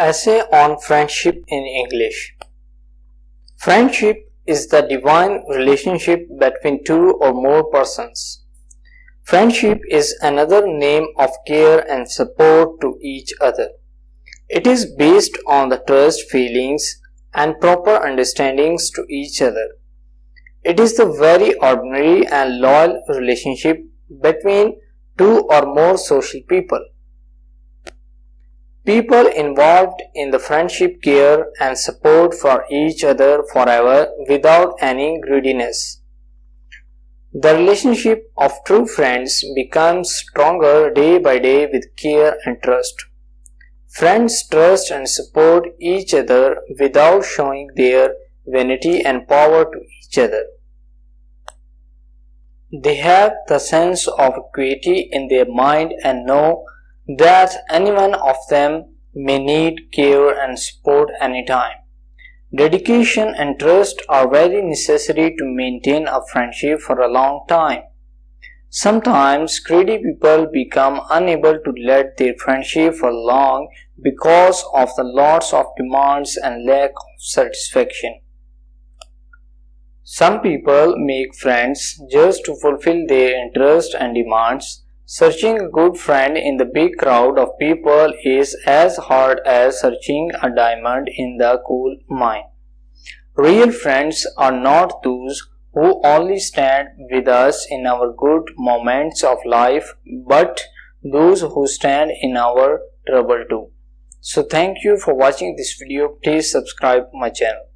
Essay on Friendship in English. Friendship is the divine relationship between two or more persons. Friendship is another name of care and support to each other. It is based on the trust, feelings, and proper understandings to each other. It is the very ordinary and loyal relationship between two or more social people. People involved in the friendship care and support for each other forever without any greediness. The relationship of true friends becomes stronger day by day with care and trust. Friends trust and support each other without showing their vanity and power to each other. They have the sense of equity in their mind and know that any one of them may need care and support anytime. Dedication and trust are very necessary to maintain a friendship for a long time. Sometimes greedy people become unable to let their friendship for long because of the lots of demands and lack of satisfaction. Some people make friends just to fulfill their interests and demands. Searching a good friend in the big crowd of people is as hard as searching a diamond in the coal mine. Real friends are not those who only stand with us in our good moments of life, but those who stand in our trouble too. So thank you for watching this video. Please subscribe my channel.